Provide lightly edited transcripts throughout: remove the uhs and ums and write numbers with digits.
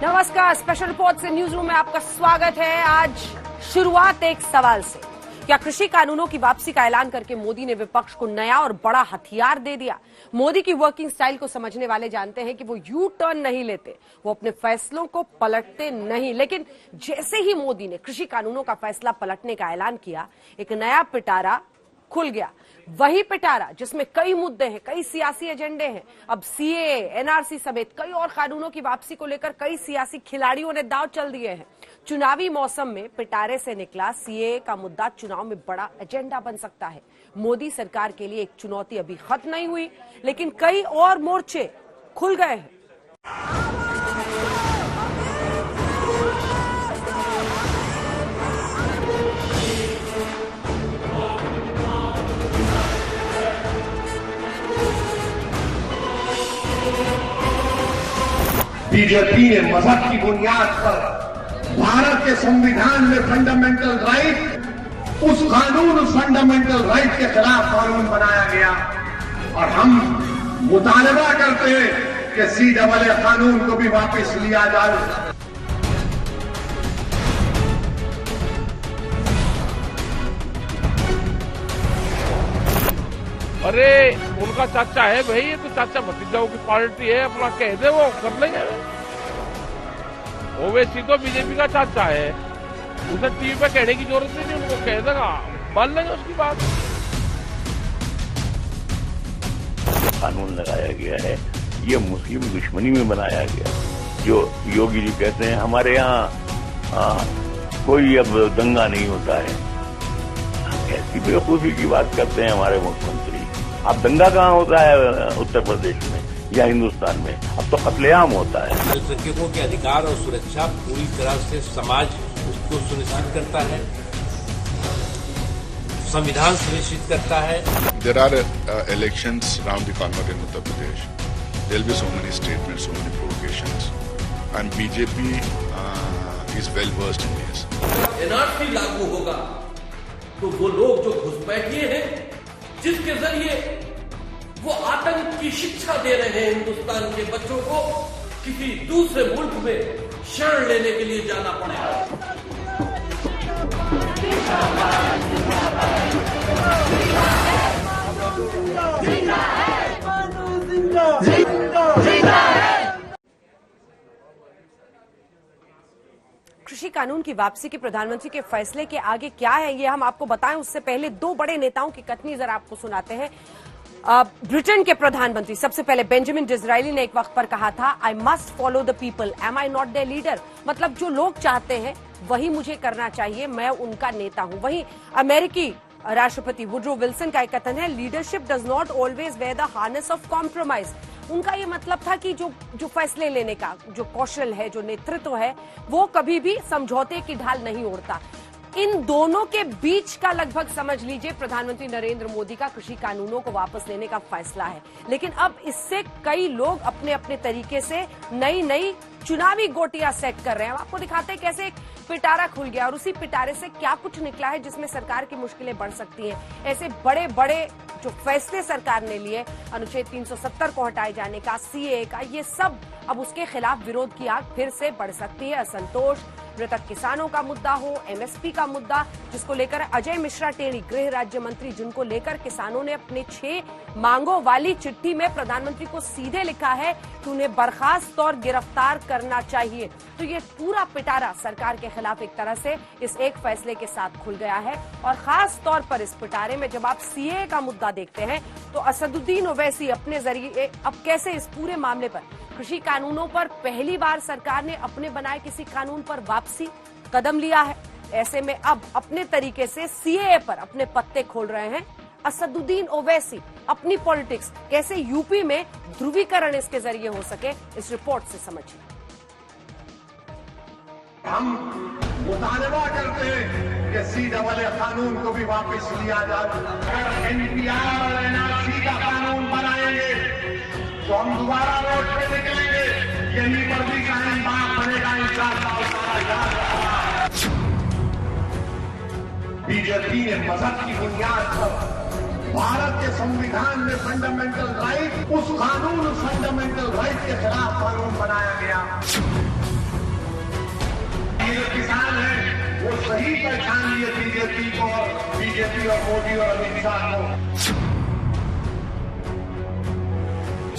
नमस्कार, special report से news room में आपका स्वागत है। आज शुरुआत एक सवाल से। क्या कृषि कानूनों की वापसी का ऐलान करके मोदी ने विपक्ष को नया और बड़ा हथियार दे दिया? मोदी की वर्किंग स्टाइल को समझने वाले जानते हैं कि वो यू टर्न नहीं लेते, वो अपने फैसलों को पलटते नहीं। लेकिन जैसे ही मोदी ने कृषि कानूनों का फैसला पलटने का ऐलान किया, एक नया पिटारा खुल गया। वही पिटारा जिसमें कई मुद्दे हैं, कई सियासी एजेंडे हैं। अब सीए, एनआरसी समेत कई और कानूनों की वापसी को लेकर कई सियासी खिलाड़ियों ने दांव चल दिए हैं। चुनावी मौसम में पिटारे से निकला सीए का मुद्दा चुनाव में बड़ा एजेंडा बन सकता है। मोदी सरकार के लिए एक चुनौती अभी खत्म नहीं हुई, लेकिन कई और मोर्चे खुल गए हैं। बीजेपी ने मजहब की बुनियाद पर भारत के संविधान में फंडामेंटल राइट, उस कानून, उस फंडामेंटल राइट के खिलाफ कानून बनाया गया। और हम मुतालबा करते हैं कि सीएए कानून को भी वापस लिया जाए। अरे उनका चाचा है भाई, ये तो चाचा भतीजाओं की पार्टी है, अपना कह दे वो कर लेंगे। ओवैसी तो बीजेपी का चाचा है, उसे टीवी पे कहने की जरूरत नहीं, उनको कह देगा, मान लेंगे उसकी बात। कानून लगाया गया है, ये मुस्लिम दुश्मनी में बनाया गया। जो योगी जी कहते हैं हमारे यहाँ कोई अब दंगा नहीं होता है, ऐसी बेवकूफी की बात करते हैं हमारे मुख्यमंत्री। अब दंगा कहाँ होता है उत्तर प्रदेश में या हिंदुस्तान में? अब तो कत्लेआम होता है। अल्पसंख्यकों के अधिकार और सुरक्षा पूरी तरह से समाज उसको सुनिश्चित करता है, संविधान सुनिश्चित करता है। There are elections around the corner in Uttar Pradesh. There will be so many statements, so many provocations, and BJP is well versed in this. NRC लागू होगा तो वो लोग जो घुसपैठिए हैं, जिसके जरिए वो आतंक की शिक्षा दे रहे हैं हिंदुस्तान के बच्चों को, किसी दूसरे मुल्क में शरण लेने के लिए जाना पड़ेगा। कृषि कानून की वापसी के प्रधानमंत्री के फैसले के आगे क्या है, ये हम आपको बताएं। उससे पहले दो बड़े नेताओं की कथनी जरा आपको सुनाते हैं। ब्रिटेन के प्रधानमंत्री सबसे पहले बेंजामिन डिज़रायली ने एक वक्त पर कहा था, I must follow the people, am I not their leader. मतलब जो लोग चाहते हैं वही मुझे करना चाहिए, मैं उनका नेता हूं। वहीं अमेरिकी राष्ट्रपति वुड्रो विल्सन का एक कथन है, leadership does not always wear the harness of compromise. उनका ये मतलब था कि जो फैसले लेने का जो कौशल है, जो नेतृत्व है, वो कभी भी समझौते की ढाल नहीं ओढ़ता। इन दोनों के बीच का लगभग समझ लीजिए प्रधानमंत्री नरेंद्र मोदी का कृषि कानूनों को वापस लेने का फैसला है। लेकिन अब इससे कई लोग अपने अपने तरीके से नई चुनावी गोटियां सेट कर रहे हैं। आपको दिखाते हैं कैसे एक पिटारा खुल गया और उसी पिटारे से क्या कुछ निकला है जिसमें सरकार की मुश्किलें बढ़ सकती हैं। ऐसे बड़े बड़े जो फैसले सरकार ने लिए, अनुच्छेद 370 को हटाए जाने का, सीए का, ये सब अब उसके खिलाफ विरोध की आग फिर से बढ़ सकती है। असंतोष, मृतक किसानों का मुद्दा हो, एमएसपी का मुद्दा, जिसको लेकर अजय मिश्रा टेढ़ी गृह राज्य मंत्री, जिनको लेकर किसानों ने अपने 6 मांगों वाली चिट्ठी में प्रधानमंत्री को सीधे लिखा है कि उन्हें बर्खास्त और गिरफ्तार करना चाहिए। तो ये पूरा पिटारा सरकार के खिलाफ एक तरह से इस एक फैसले के साथ खुल गया है। और खास तौर पर इस पिटारे में जब आप सीए का मुद्दा देखते हैं तो असदुद्दीन ओवैसी अपने जरिए अब कैसे इस पूरे मामले पर, कृषि कानूनों पर पहली बार सरकार ने अपने बनाए किसी कानून पर वापसी कदम लिया है। ऐसे में अब अपने तरीके से सीएए पर अपने पत्ते खोल रहे हैं असदुद्दीन ओवैसी। अपनी पॉलिटिक्स कैसे यूपी में ध्रुवीकरण इसके जरिए हो सके, इस रिपोर्ट से समझिए। हम मुतालबा करते हैं कि सीएए कानून को भी वापस लिया जाए। अगर एनपीआर और एनआरसी का कानून बनाएंगे तो हम दोबारा रोड पे निकलेंगे। यही पर भी कायम बात बनेगा इंशाअल्लाह ताला। बीजेपी ने मजहब की बुनियाद पर भारत के संविधान में फंडामेंटल राइट, उस कानून, फंडामेंटल राइट के खिलाफ कानून बनाया गया। पहचान लिए बीजेपी को, बीजेपी और मोदी और अमित शाह को।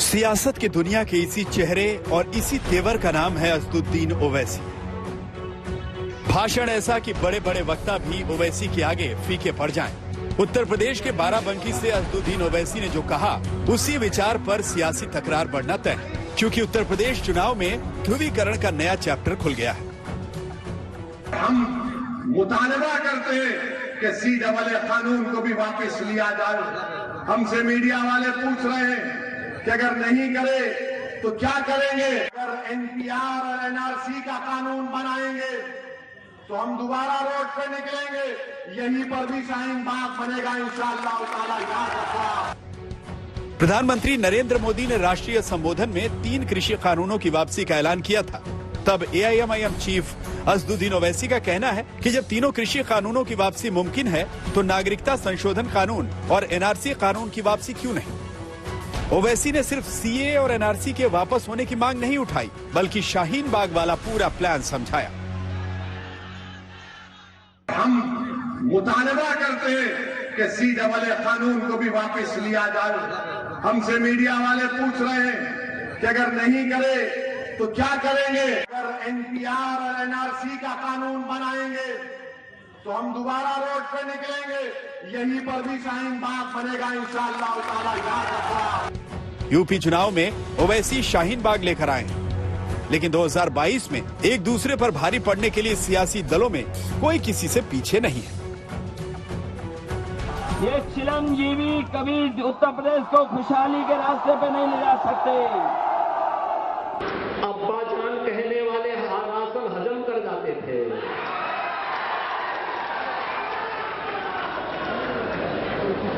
सियासत की दुनिया के इसी चेहरे और इसी तेवर का नाम है असदुद्दीन ओवैसी। भाषण ऐसा कि बड़े बड़े वक्ता भी ओवैसी के आगे फीके पड़ जाएं। उत्तर प्रदेश के बाराबंकी से असदुद्दीन ओवैसी ने जो कहा, उसी विचार पर सियासी तकरार बढ़ना तय है, क्योंकि उत्तर प्रदेश चुनाव में ध्रुवीकरण का नया चैप्टर खुल गया है। हम मुतालबा करते हैं कि CAA कानून को भी वापस लिया जाए। हमसे मीडिया वाले पूछ रहे हैं कि अगर नहीं करे तो क्या करेंगे। अगर NPR और NRC का कानून बनाएंगे तो हम दोबारा रोड पे निकलेंगे। यहीं पर भी शाहीन बाग बनेगा इंशाअल्लाह ताला, याद रखना। प्रधानमंत्री नरेंद्र मोदी ने राष्ट्रीय संबोधन में 3 कृषि कानूनों की वापसी का ऐलान किया था। तब AIMIM चीफ असदुद्दीन ओवैसी का कहना है कि जब तीनों कृषि कानूनों की वापसी मुमकिन है तो नागरिकता संशोधन कानून और NRC कानून की वापसी क्यों नहीं। ओवैसी ने सिर्फ CAA और NRC के वापस होने की मांग नहीं उठाई, बल्कि शाहीन बाग वाला पूरा प्लान समझाया। हम मुतालबा करते हैं कि CAA कानून को भी वापस लिया जाए। हमसे मीडिया वाले पूछ रहे हैं कि अगर नहीं करे तो क्या करेंगे। अगर NPR और NRC का कानून बनाएंगे तो हम दोबारा रोड पे निकलेंगे। यहीं पर भी शाहीन बाग बनेगा इंशाअल्लाह ताला, याद रखना। यूपी चुनाव में ओवैसी शाहीन बाग लेकर आए हैं, लेकिन 2022 में एक दूसरे पर भारी पड़ने के लिए सियासी दलों में कोई किसी से पीछे नहीं है। ये चिरंजीवी कभी उत्तर प्रदेश को खुशहाली के रास्ते पे नहीं ले जा सकते। अब्बाजान कहने वाले राशन हजम कर जाते थे।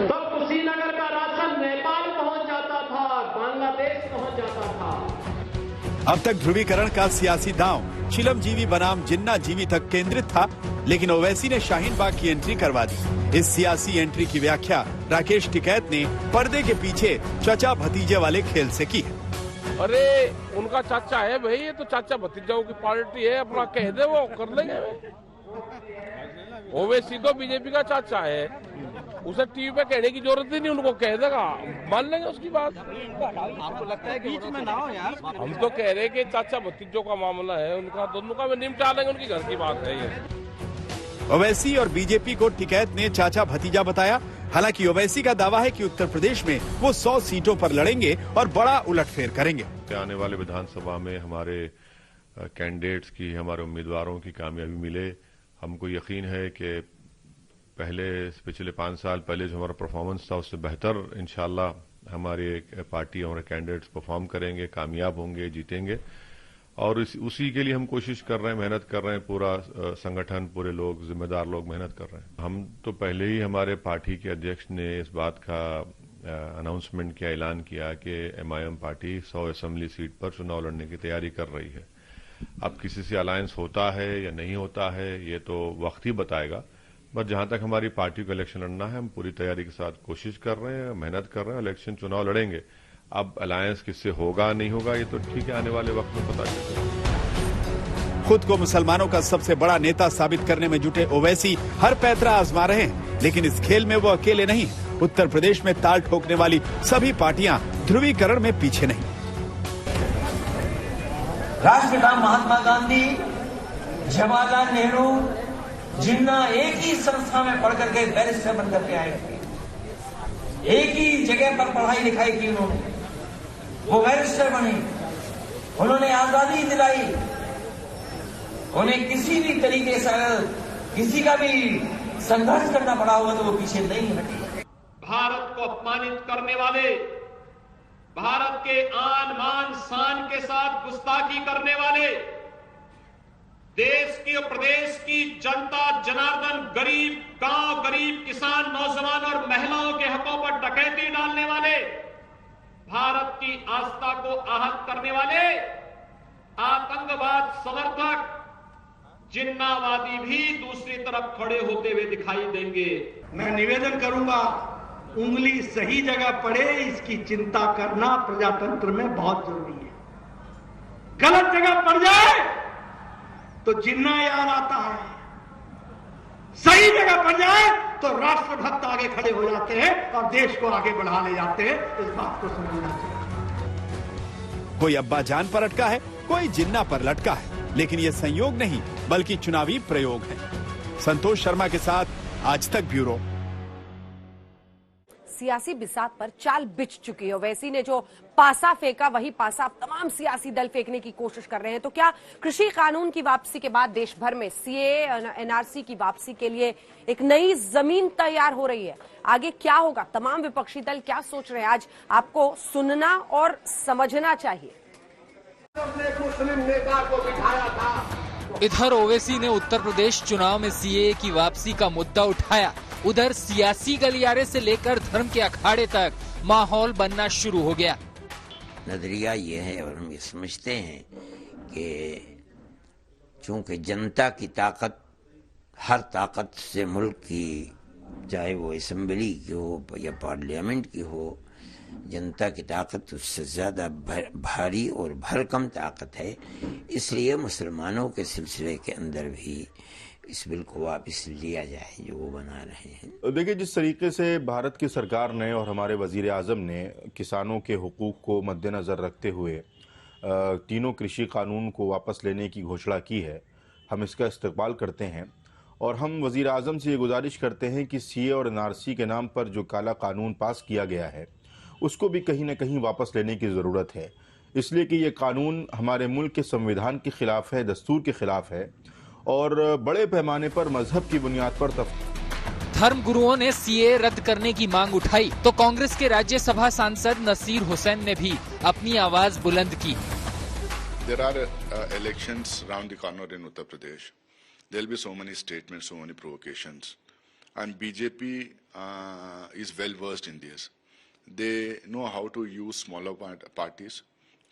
तब कुशीनगर का राशन नेपाल पहुंच जाता था, बांग्लादेश पहुंच जाता था। अब तक ध्रुवीकरण का सियासी दांव चिलमजीवी बनाम जिन्ना जीवी तक केंद्रित था, लेकिन ओवैसी ने शाहीन बाग की एंट्री करवा दी। इस सियासी एंट्री की व्याख्या राकेश टिकैत ने पर्दे के पीछे चचा भतीजे वाले खेल से की है। अरे उनका चाचा है भाई, ये तो चाचा भतीजाओं की पार्टी है, अपना कह दे वो कर लेंगे। ओवैसी तो बीजेपी का चाचा है, उसे टीवी पे कहने की जरूरत ही नहीं, उनको कह देगा, मान लेंगे उसकी बात। आपको लगता है कि बीच में ना हो यार। हम तो कह रहे हैं कि चाचा भतीजों का मामला है, उनका दोनों का निपटा लेंगे, उनकी घर की बात है ये। ओवैसी और बीजेपी को टिकैत ने चाचा भतीजा बताया। हालांकि ओवैसी का दावा है कि उत्तर प्रदेश में वो 100 सीटों पर लड़ेंगे और बड़ा उलटफेर करेंगे। आने वाले विधानसभा में हमारे कैंडिडेट्स की, हमारे उम्मीदवारों की कामयाबी मिले। हमको यकीन है कि पिछले 5 साल पहले जो हमारा परफॉर्मेंस था उससे बेहतर इंशाल्लाह हमारी पार्टी, हमारे कैंडिडेट्स परफॉर्म करेंगे, कामयाब होंगे, जीतेंगे। और उसी के लिए हम कोशिश कर रहे हैं, मेहनत कर रहे हैं। पूरा संगठन, पूरे लोग, जिम्मेदार लोग मेहनत कर रहे हैं। हम तो पहले ही हमारे पार्टी के अध्यक्ष ने इस बात का अनाउंसमेंट किया, ऐलान किया कि MIM पार्टी 100 असेंबली सीट पर चुनाव लड़ने की तैयारी कर रही है। अब किसी से अलायंस होता है या नहीं होता है ये तो वक्त ही बताएगा, बट जहां तक हमारी पार्टी को इलेक्शन लड़ना है हम पूरी तैयारी के साथ कोशिश कर रहे हैं, मेहनत कर रहे हैं, इलेक्शन चुनाव लड़ेंगे। अब अलायंस किससे होगा नहीं होगा ये तो ठीक है, आने वाले वक्त में पता चलेगा। खुद को मुसलमानों का सबसे बड़ा नेता साबित करने में जुटे ओवैसी हर पैतरा आजमा रहे हैं, लेकिन इस खेल में वो अकेले नहीं। उत्तर प्रदेश में ताल ठोकने वाली सभी पार्टियां ध्रुवीकरण में पीछे नहीं। राष्ट्रपिता महात्मा गांधी, जवाहरलाल नेहरू, जिन्ना एक ही संस्था में पढ़ करके बैरिस्टर बन करके आए थे। एक ही जगह पर पढ़ाई लिखाई की उन्होंने, वो बैरिस्टर बने। उन्होंने आजादी दिलाई। उन्हें किसी भी तरीके से किसी का भी संघर्ष करना पड़ा होगा तो वो पीछे नहीं हटे। भारत को अपमानित करने वाले, भारत के आन मान शान के साथ गुस्ताखी करने वाले, देश की और प्रदेश की जनता जनार्दन, गरीब गांव, गरीब किसान, नौजवान और महिलाओं के हकों पर डकैती डालने वाले, भारत की आस्था को आहत करने वाले आतंकवाद समर्थक जिन्नावादी भी दूसरी तरफ खड़े होते हुए दिखाई देंगे। मैं निवेदन करूंगा, उंगली सही जगह पड़े इसकी चिंता करना प्रजातंत्र में बहुत जरूरी है। गलत जगह पड़ जाए तो जिन्ना याद आता है, सही जगह पड़ जाए तो राष्ट्रभक्त आगे खड़े हो जाते हैं और देश को आगे बढ़ा ले जाते हैं। इस बात को समझना चाहिए। कोई अब्बा जान पर अटका है, कोई जिन्ना पर लटका है, लेकिन ये संयोग नहीं बल्कि चुनावी प्रयोग है। संतोष शर्मा के साथ आज तक ब्यूरो। सियासी बिसात पर चाल बिछ चुकी है। ओवैसी ने जो पासा फेंका वही पासा अब तमाम सियासी दल फेंकने की कोशिश कर रहे हैं। तो क्या कृषि कानून की वापसी के बाद देश भर में सीए एनआरसी की वापसी के लिए एक नई जमीन तैयार हो रही है? आगे क्या होगा? तमाम विपक्षी दल क्या सोच रहे हैं? आज आपको सुनना और समझना चाहिए। मुस्लिम नेता को बिठाया था। इधर ओवैसी ने उत्तर प्रदेश चुनाव में सीए की वापसी का मुद्दा उठाया, उधर सियासी गलियारे से लेकर धर्म के अखाड़े तक माहौल बनना शुरू हो गया। नजरिया ये है और हम ये समझते हैं कि चूंकि जनता की ताकत हर ताकत से मुल्क की, चाहे वो असेंबली की हो या पार्लियामेंट की हो, जनता की ताकत उससे ज्यादा भारी और भरकम ताकत है। इसलिए मुसलमानों के सिलसिले के अंदर भी इस बिल को वापस लिया जाए जो वो बना रहे हैं। देखिए, जिस तरीके से भारत की सरकार ने और हमारे वजीर आजम ने किसानों के हुकूक को मद्देनजर रखते हुए तीनों कृषि कानून को वापस लेने की घोषणा की है, हम इसका इस्तकबाल करते हैं और हम वजीर आजम से ये गुजारिश करते हैं कि सीए और एनआरसी के नाम पर जो काला कानून पास किया गया है उसको भी कहीं न कहीं वापस लेने की ज़रूरत है, इसलिए कि ये कानून हमारे मुल्क के संविधान के खिलाफ है, दस्तूर के खिलाफ है और बड़े पैमाने पर मजहब की बुनियाद पर धर्म गुरुओं ने सीए रद्द करने की मांग उठाई तो कांग्रेस के राज्यसभा सांसद नसीर हुसैन ने भी अपनी आवाज बुलंद की। There are elections round the corner in Uttar Pradesh. There will be so many statements, so many provocations, and BJP is well versed in this. They know how to use smaller parties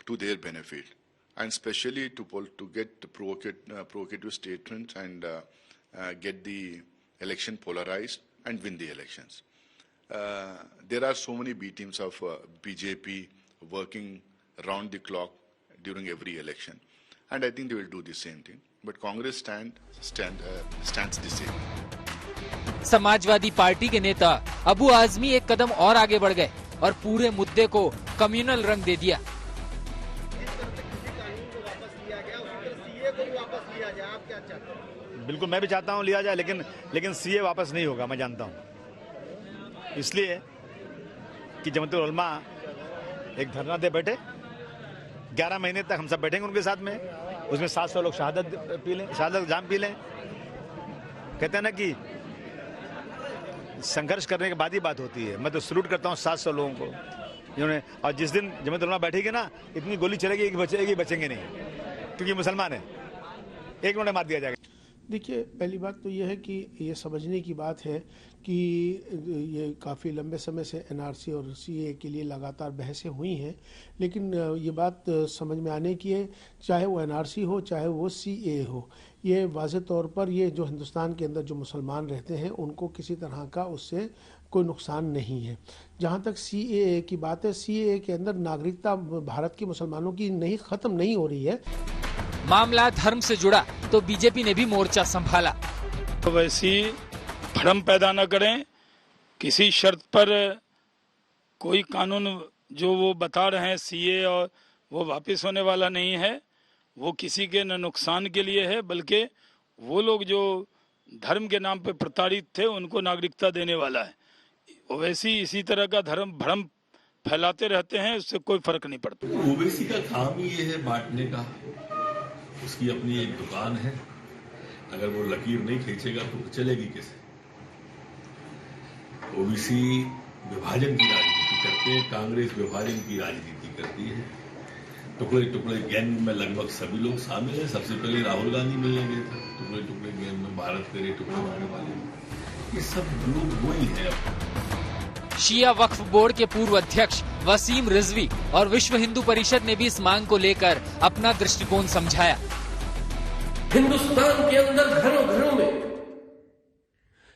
to their benefit, and especially to get provocative statements and get the election polarized and win the elections. There are so many B teams of BJP working round the clock during every election, and I think they will do the same thing. But Congress stands the same. Samajwadi party के नेता अबू आजमी एक कदम और आगे बढ़ गए और पूरे मुद्दे को कम्युनल रंग दे दिया। बिल्कुल, मैं भी चाहता हूं लिया जाए, लेकिन सीए वापस नहीं होगा, मैं जानता हूं। इसलिए कि जमातुल उलमा एक धरना दे बैठे, 11 महीने तक हम सब बैठेंगे उनके साथ में, उसमें 700 लोग शहादत पी लें, शहादत जाम पी लें। कहते हैं ना कि संघर्ष करने के बाद ही बात होती है। मैं तो सल्यूट करता हूँ 700 लोगों को जिन्होंने, और जिस दिन जमात उलमा बैठेगी ना, इतनी गोली चलेगी कि बचेंगे नहीं, क्योंकि मुसलमान है, एक उन्होंने मार दिया जाएगा। देखिए, पहली बात तो ये है कि ये समझने की बात है कि ये काफ़ी लंबे समय से एनआरसी और सीए के लिए लगातार बहसें हुई हैं, लेकिन ये बात समझ में आने की है, चाहे वो एनआरसी हो चाहे वो सीए हो, ये वाज़ेह तौर पर ये जो हिंदुस्तान के अंदर जो मुसलमान रहते हैं उनको किसी तरह का उससे कोई नुकसान नहीं है। जहाँ तक सीएए की बात है, सीएए के अंदर नागरिकता भारत के मुसलमानों की ख़त्म नहीं हो रही है। मामला धर्म से जुड़ा तो बीजेपी ने भी मोर्चा संभाला। तो वैसी भ्रम पैदा न करें, किसी शर्त पर कोई कानून जो वो बता रहे हैं सीए और वो वापस होने वाला नहीं है, वो किसी के न नुकसान के लिए है, बल्कि वो लोग जो धर्म के नाम पे प्रताड़ित थे उनको नागरिकता देने वाला है। ओवैसी इसी तरह का धर्म भ्रम फैलाते रहते हैं, उससे कोई फर्क नहीं पड़ता। ओवैसी का काम ही ये है बांटने का, उसकी अपनी एक दुकान है, अगर वो लकीर नहीं खींचेगा तो चलेगी कैसे। ओबीसी विभाजन की राजनीति करते हैं, कांग्रेस विभाजन की राजनीति करती है। टुकड़े टुकड़े गैंग में लगभग सभी लोग शामिल हैं। सबसे पहले राहुल गांधी मिलने गए थे, टुकड़े टुकड़े गैंग में भारत करे टुकड़े मारने वाले, ये सब लोग वही है। शिया वक्फ बोर्ड के पूर्व अध्यक्ष वसीम रिजवी और विश्व हिंदू परिषद ने भी इस मांग को लेकर अपना दृष्टिकोण समझाया। हिंदुस्तान के अंदर घरों घरों में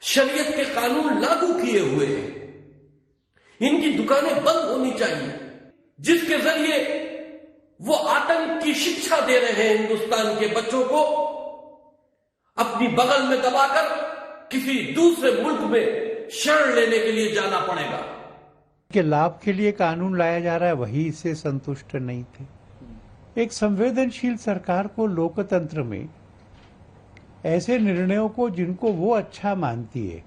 शरीयत के कानून लागू किए हुए हैं, इनकी दुकानें बंद होनी चाहिए, जिसके जरिए वो आतंक की शिक्षा दे रहे हैं हिंदुस्तान के बच्चों को, अपनी बगल में दबाकर किसी दूसरे मुल्क में शरण लेने के लिए जाना पड़ेगा। के लाभ के लिए कानून लाया जा रहा है, वही इससे संतुष्ट नहीं थे। एक संवेदनशील सरकार को लोकतंत्र में ऐसे निर्णयों को जिनको वो अच्छा मानती है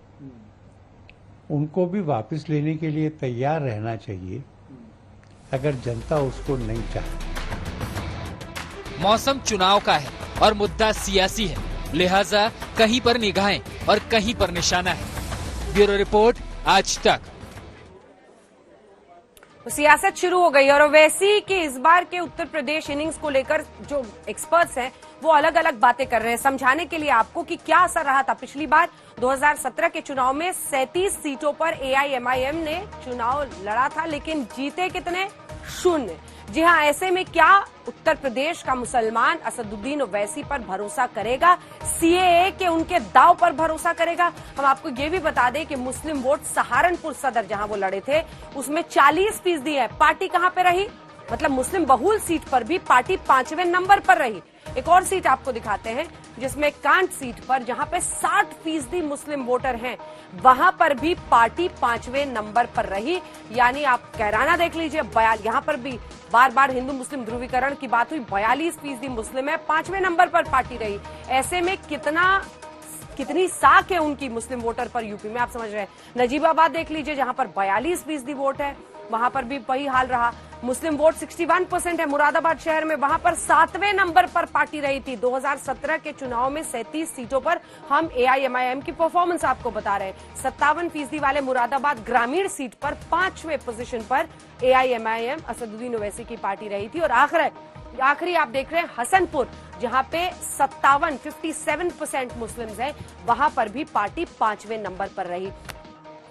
उनको भी वापस लेने के लिए तैयार रहना चाहिए अगर जनता उसको नहीं चाहती। मौसम चुनाव का है और मुद्दा सियासी है, लिहाजा कहीं पर निगाहें और कहीं पर निशाना है। ब्यूरो रिपोर्ट, आज तक। सियासत शुरू हो गई और ओवैसी के इस बार के उत्तर प्रदेश इनिंग्स को लेकर जो एक्सपर्ट्स हैं वो अलग अलग बातें कर रहे हैं। समझाने के लिए आपको कि क्या असर रहा था पिछली बार 2017 के चुनाव में 37 सीटों पर एआईएमआईएम ने चुनाव लड़ा था, लेकिन जीते कितने? 0। जी हां, ऐसे में क्या उत्तर प्रदेश का मुसलमान असदुद्दीन ओवैसी पर भरोसा करेगा? सीएए के उनके दाव पर भरोसा करेगा? हम आपको ये भी बता दें कि मुस्लिम वोट सहारनपुर सदर जहां वो लड़े थे उसमें 40% है। पार्टी कहां पे रही? मतलब मुस्लिम बहुल सीट पर भी पार्टी 5वें नंबर पर रही। एक और सीट आपको दिखाते हैं जिसमें कांट सीट पर जहां पे 60% मुस्लिम वोटर हैं, वहां पर भी पार्टी 5वें नंबर पर रही। यानी आप कैराना देख लीजिए, यहां पर भी बार बार हिंदू मुस्लिम ध्रुवीकरण की बात हुई, 42% मुस्लिम है, 5वें नंबर पर पार्टी रही। ऐसे में कितनी साख है उनकी मुस्लिम वोटर पर यूपी में, आप समझ रहे हैं। नजीबाबाद देख लीजिए जहां पर 42% वोट है, वहां पर भी वही हाल रहा। मुस्लिम वोट 61% है मुरादाबाद शहर में, वहां पर 7वें नंबर पर पार्टी रही थी। 2017 के चुनाव में 37 सीटों पर हम एआईएमआईएम की परफॉर्मेंस आपको बता रहे हैं। 57% वाले मुरादाबाद ग्रामीण सीट पर 5वें पोजीशन पर एआईएमआईएम असदुद्दीन ओवैसी की पार्टी रही थी। और आखिरी आप देख रहे हैं हसनपुर जहां पे 57% मुस्लिम्स हैं, वहां पर भी पार्टी 5वें नंबर पर रही।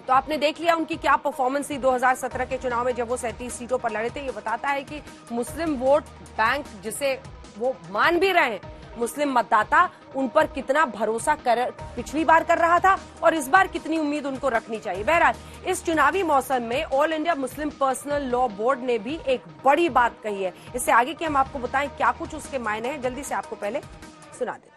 तो आपने देख लिया उनकी क्या परफॉर्मेंस थी 2017 के चुनाव में जब वो 37 सीटों पर लड़े थे। ये बताता है कि मुस्लिम वोट बैंक जिसे वो मान भी रहे हैं, मुस्लिम मतदाता उन पर कितना भरोसा पिछली बार कर रहा था और इस बार कितनी उम्मीद उनको रखनी चाहिए। बहरहाल इस चुनावी मौसम में all India Muslim personal law board ने भी एक बड़ी बात कही है। इससे आगे की हम आपको बताएं क्या कुछ उसके मायने हैं, जल्दी से आपको पहले सुना देते हैं।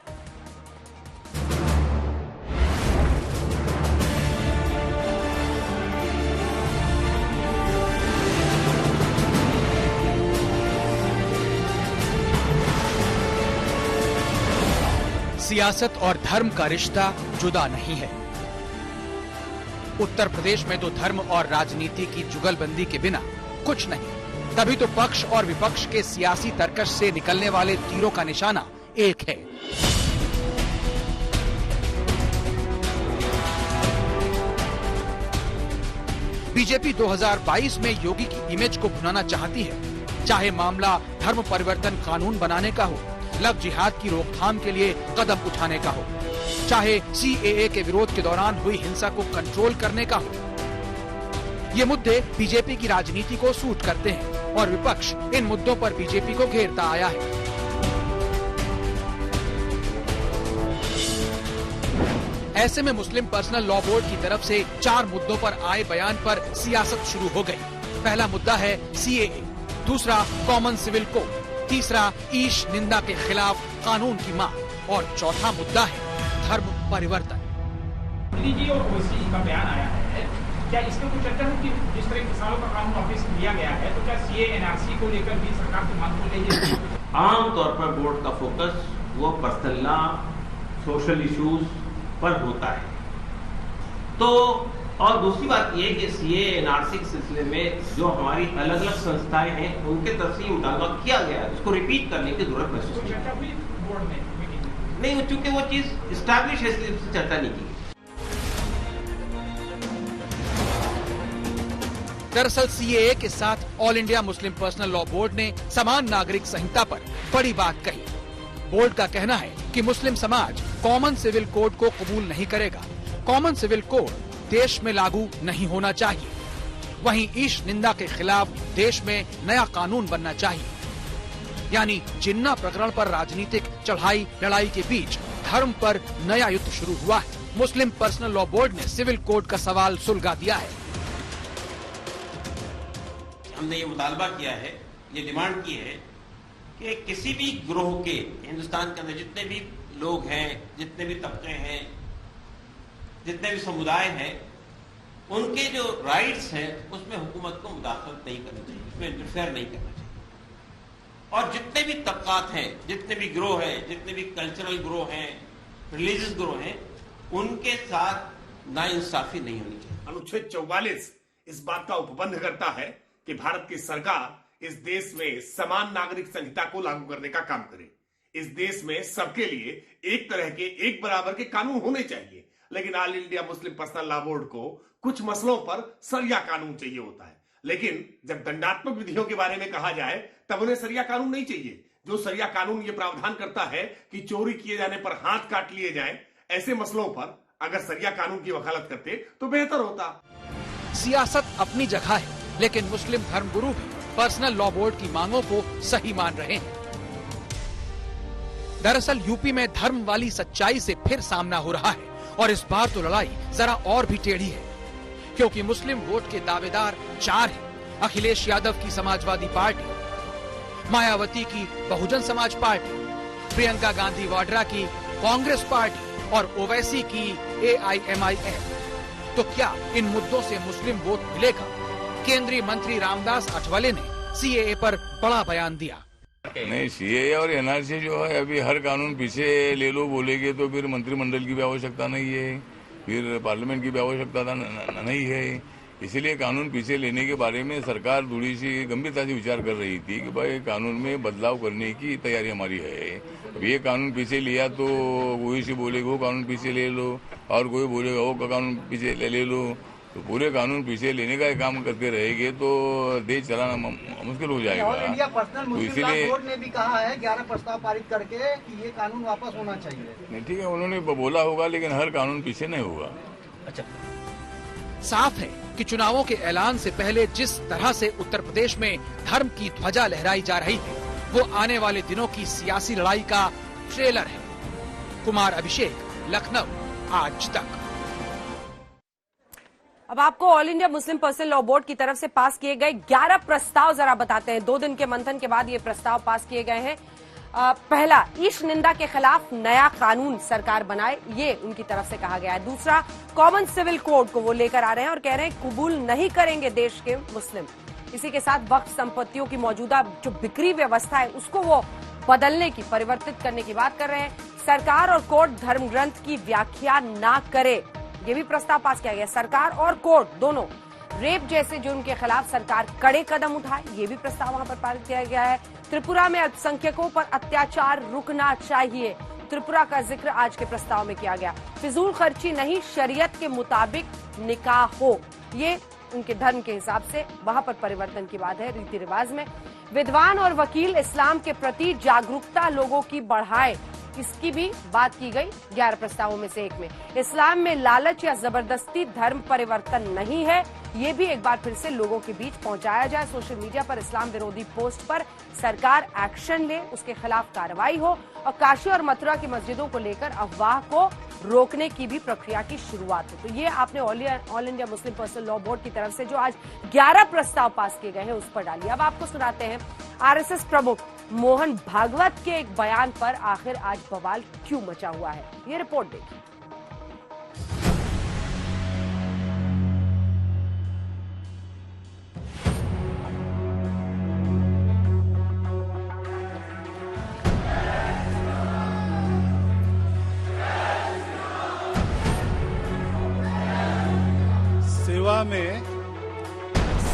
सियासत और धर्म का रिश्ता जुदा नहीं है। उत्तर प्रदेश में तो धर्म और राजनीति की जुगलबंदी के बिना कुछ नहीं। तभी तो पक्ष और विपक्ष के सियासी तर्कश से निकलने वाले तीरों का निशाना एक है। बीजेपी 2022 में योगी की इमेज को भुनाना चाहती है, चाहे मामला धर्म परिवर्तन कानून बनाने का हो, लव जिहाद की रोकथाम के लिए कदम उठाने का हो, चाहे सीएए के विरोध के दौरान हुई हिंसा को कंट्रोल करने का हो। ये मुद्दे बीजेपी की राजनीति को सूट करते हैं और विपक्ष इन मुद्दों पर बीजेपी को घेरता आया है। ऐसे में मुस्लिम पर्सनल लॉ बोर्ड की तरफ से 4 मुद्दों पर आए बयान पर सियासत शुरू हो गई। पहला मुद्दा है सीएए, दूसरा कॉमन सिविल कोड, तीसरा ईश निंदा के खिलाफ कानून की मांग और चौथा मुद्दा है धर्म परिवर्तन। मोदी जी और ओवैसी का बयान आया है, क्या इसमें कुछ चर्चा है कि जिस तरह किसानों का कानून वापस लिया गया है तो क्या सीए एनआरसी को लेकर भी सरकार की मांग को लेगी? आमतौर पर बोर्ड का फोकस वो पर्सनल लॉ, सोशल इश्यूज पर होता है। तो और दूसरी बात यह कि सीए एनआरसी के सिलसिले में जो हमारी अलग अलग संस्थाएं हैं उनके तरफ से मुतालबा किया गया है, उसको रिपीट करने की जरूरत महसूस नहीं, चूंकि वो चीज इस्टेब्लिश है इसलिए उससे चर्चा नहीं की। दरअसल सीएए के साथ all India Muslim personal law board ने समान नागरिक संहिता पर बड़ी बात कही। बोर्ड का कहना है कि मुस्लिम समाज कॉमन सिविल कोड को कबूल नहीं करेगा। कॉमन सिविल कोड देश में लागू नहीं होना चाहिए। वहीं ईश निंदा के खिलाफ देश में नया कानून बनना चाहिए। यानी जिन्ना प्रकरण पर राजनीतिक चढ़ाई लड़ाई के बीच धर्म पर नया युद्ध शुरू हुआ है। मुस्लिम पर्सनल लॉ बोर्ड ने सिविल कोड का सवाल सुलझा दिया है। हमने ये मुतालबा किया है, ये डिमांड की है कि किसी भी ग्रोह के हिंदुस्तान के अंदर जितने भी लोग हैं, जितने भी तबके हैं, जितने भी समुदाय हैं उनके जो राइट्स हैं उसमें हुकूमत को मुदाखलत नहीं करनी चाहिए, उसमें इंटरफेयर नहीं करना चाहिए। और जितने भी तबकात हैं, जितने भी गिरोह हैं, जितने भी कल्चरल गिरोह हैं, रिलीजियस गिरोह हैं, उनके साथ नाइंसाफी नहीं होनी चाहिए। अनुच्छेद 44 इस बात का उपबंध करता है कि भारत की सरकार इस देश में समान नागरिक संहिता को लागू करने का काम करे। इस देश में सबके लिए एक तरह के, एक बराबर के कानून होने चाहिए, लेकिन all India Muslim personal law board को कुछ मसलों पर सरिया कानून चाहिए होता है। लेकिन जब दंडात्मक विधियों के बारे में कहा जाए तब उन्हें सरिया कानून नहीं चाहिए। जो सरिया कानून ये प्रावधान करता है कि चोरी किए जाने पर हाथ काट लिए जाएं, ऐसे मसलों पर अगर सरिया कानून की वकालत करते तो बेहतर होता। सियासत अपनी जगह है, लेकिन मुस्लिम धर्मगुरु भी पर्सनल लॉ बोर्ड की मांगों को सही मान रहे हैं। दरअसल यूपी में धर्म वाली सच्चाई से फिर सामना हो रहा है और इस बार तो लड़ाई जरा और भी टेढ़ी है, क्योंकि मुस्लिम वोट के दावेदार 4 हैं। अखिलेश यादव की समाजवादी पार्टी, मायावती की बहुजन समाज पार्टी, प्रियंका गांधी वाड्रा की कांग्रेस पार्टी और ओवैसी की AIMIM। तो क्या इन मुद्दों से मुस्लिम वोट मिलेगा? केंद्रीय मंत्री रामदास अठवले ने CAA पर बड़ा बयान दिया। नहीं, CAA और NRC जो है, अभी हर कानून पीछे ले लो बोलेगे तो फिर मंत्रिमंडल की भी आवश्यकता नहीं है, फिर पार्लियामेंट की भी आवश्यकता नहीं है। इसीलिए कानून पीछे लेने के बारे में सरकार थोड़ी सी गंभीरता से विचार कर रही थी कि भाई कानून में बदलाव करने की तैयारी हमारी है। अब ये कानून पीछे लिया तो कोई से बोलेगा वो कानून पीछे ले लो और कोई बोलेगा वो कानून पीछे ले लो, तो पूरे कानून पीछे लेने का काम करते रहेंगे तो देश चलाना मुश्किल हो जाएगा। ऑल इंडिया पर्सनल तो मुस्लिम लॉ इसीलिए बोर्ड ने भी कहा है 11 प्रस्ताव पारित करके कि ये कानून वापस होना चाहिए। नहीं, ठीक है, उन्होंने बोला होगा, लेकिन हर कानून पीछे नहीं होगा। अच्छा, साफ है कि चुनावों के ऐलान से पहले जिस तरह से उत्तर प्रदेश में धर्म की ध्वजा लहराई जा रही है, वो आने वाले दिनों की सियासी लड़ाई का ट्रेलर है। कुमार अभिषेक, लखनऊ, आज तक। अब आपको all India Muslim personal law board की तरफ से पास किए गए 11 प्रस्ताव जरा बताते हैं। 2 दिन के मंथन के बाद ये प्रस्ताव पास किए गए हैं। पहला, ईश निंदा के खिलाफ नया कानून सरकार बनाए, ये उनकी तरफ से कहा गया है। दूसरा, कॉमन सिविल कोड को वो लेकर आ रहे हैं और कह रहे हैं कबूल नहीं करेंगे देश के मुस्लिम। इसी के साथ वक्फ संपत्तियों की मौजूदा जो बिक्री व्यवस्था है उसको वो बदलने की, परिवर्तित करने की बात कर रहे हैं। सरकार और कोर्ट धर्म ग्रंथ की व्याख्या ना करे, ये भी प्रस्ताव पास किया गया। सरकार और कोर्ट दोनों रेप जैसे जुर्म के खिलाफ सरकार कड़े कदम उठाए, ये भी प्रस्ताव वहां पर पारित किया गया है। त्रिपुरा में अल्पसंख्यकों पर अत्याचार रुकना चाहिए, त्रिपुरा का जिक्र आज के प्रस्ताव में किया गया। फिजूल खर्ची नहीं, शरीयत के मुताबिक निकाह हो, ये उनके धर्म के हिसाब से वहां पर परिवर्तन की बात है। रीति रिवाज में विद्वान और वकील इस्लाम के प्रति जागरूकता लोगों की बढ़ाए, इसकी भी बात की गई 11 प्रस्तावों में से एक में। इस्लाम में लालच या जबरदस्ती धर्म परिवर्तन नहीं है, ये भी एक बार फिर से लोगों के बीच पहुंचाया जाए। सोशल मीडिया पर इस्लाम विरोधी पोस्ट पर सरकार एक्शन ले, उसके खिलाफ कार्रवाई हो और काशी और मथुरा की मस्जिदों को लेकर अफवाह को रोकने की भी प्रक्रिया की शुरुआत हो। तो ये आपने all India Muslim personal law board की तरफ से जो आज 11 प्रस्ताव पास किए गए हैं उस पर डालिए। अब आपको सुनाते हैं RSS प्रमुख मोहन भागवत के एक बयान पर आखिर आज बवाल क्यों मचा हुआ है, ये रिपोर्ट देखिए।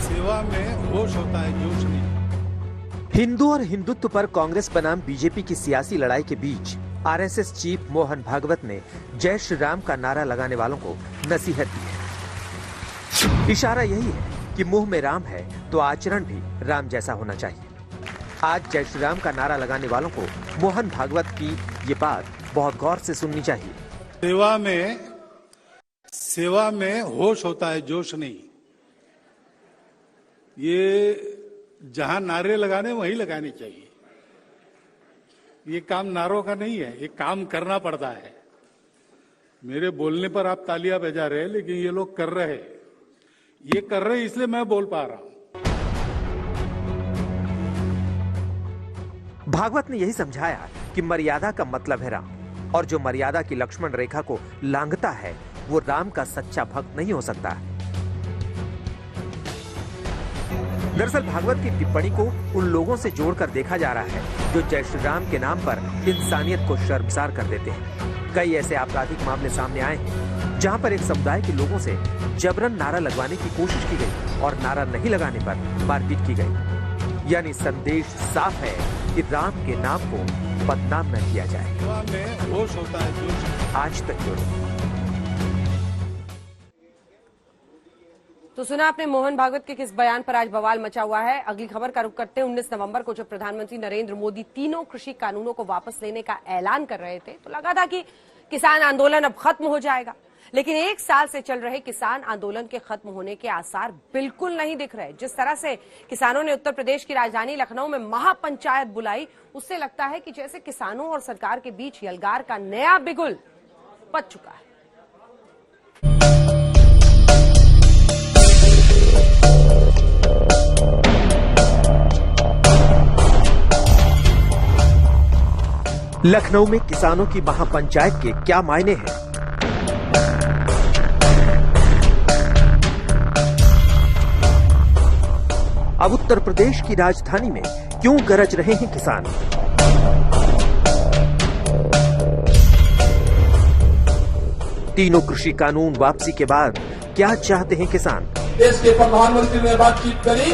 सेवा में होश होता है, जोश नहीं। हिंदू और हिंदुत्व पर कांग्रेस बनाम बीजेपी की सियासी लड़ाई के बीच RSS चीफ मोहन भागवत ने जय श्री राम का नारा लगाने वालों को नसीहत दी है। इशारा यही है कि मुंह में राम है तो आचरण भी राम जैसा होना चाहिए। आज जय श्री राम का नारा लगाने वालों को मोहन भागवत की ये बात बहुत गौर से सुननी चाहिए। सेवा में होश होता है, जोश नहीं। ये जहां नारे लगाने वहीं लगाने चाहिए। ये काम नारों का नहीं है, ये काम करना पड़ता है। मेरे बोलने पर आप तालियां बजा रहे हैं, लेकिन ये लोग कर रहे हैं। ये कर रहे हैं इसलिए मैं बोल पा रहा हूं। भागवत ने यही समझाया कि मर्यादा का मतलब है राम, और जो मर्यादा की लक्ष्मण रेखा को लांघता है वो राम का सच्चा भक्त नहीं हो सकता। दरअसल भागवत की टिप्पणी को उन लोगों से जोड़कर देखा जा रहा है जो जय श्री राम के नाम पर इंसानियत को शर्मसार कर देते हैं। कई ऐसे आपराधिक मामले सामने आए हैं जहां पर एक समुदाय के लोगों से जबरन नारा लगवाने की कोशिश की गई और नारा नहीं लगाने पर मारपीट की गई। यानी संदेश साफ है कि राम के नाम को बदनाम न किया जाए। आज तक ब्यूरो। तो सुना आपने मोहन भागवत के किस बयान पर आज बवाल मचा हुआ है। अगली खबर का रुख करते हैं। 19 नवंबर को जब प्रधानमंत्री नरेंद्र मोदी तीनों कृषि कानूनों को वापस लेने का ऐलान कर रहे थे तो लगा था कि किसान आंदोलन अब खत्म हो जाएगा, लेकिन एक साल से चल रहे किसान आंदोलन के खत्म होने के आसार बिल्कुल नहीं दिख रहे। जिस तरह से किसानों ने उत्तर प्रदेश की राजधानी लखनऊ में महापंचायत बुलाई, उससे लगता है कि जैसे किसानों और सरकार के बीच यलगार का नया बिगुल पच चुका है। लखनऊ में किसानों की महापंचायत के क्या मायने हैं? अब उत्तर प्रदेश की राजधानी में क्यों गरज रहे हैं किसान? तीनों कृषि कानून वापसी के बाद क्या चाहते हैं किसान? देश के प्रधानमंत्री ने बातचीत करी,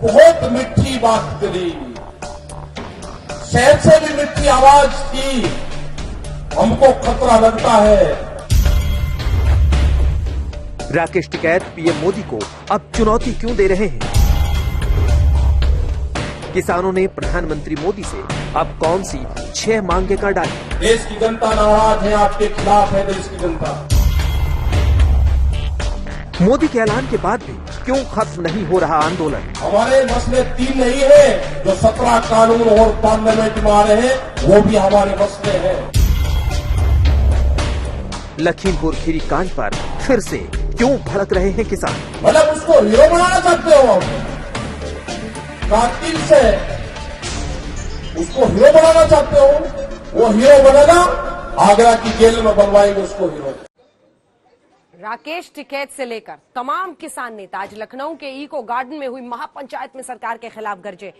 बहुत मीठी बात करी, शहर से भी मीठी आवाज की, हमको खतरा लगता है। राकेश टिकैत पीएम मोदी को अब चुनौती क्यों दे रहे हैं? किसानों ने प्रधानमंत्री मोदी से अब कौन सी 6 मांगे कर डाली? देश की जनता नाराज है, आपके खिलाफ है देश की जनता। मोदी के ऐलान के बाद भी क्यों खत्म नहीं हो रहा आंदोलन? हमारे मसले 3 नहीं है, जो 17 कानून और पार्लियामेंट में आ रहे हैं वो भी हमारे मसले हैं। लखीमपुर खीरी कांड पर फिर से क्यों भड़क रहे हैं किसान? मतलब उसको हीरो बनाना चाहते हो आप? कातिल से उसको हीरो बनाना चाहते हो? वो हीरो बनेगा, आगरा की जेल में बनवाएंगे उसको हीरो। राकेश टिकैत से लेकर तमाम किसान नेता आज लखनऊ के इको गार्डन में हुई महापंचायत में सरकार के खिलाफ गरजे।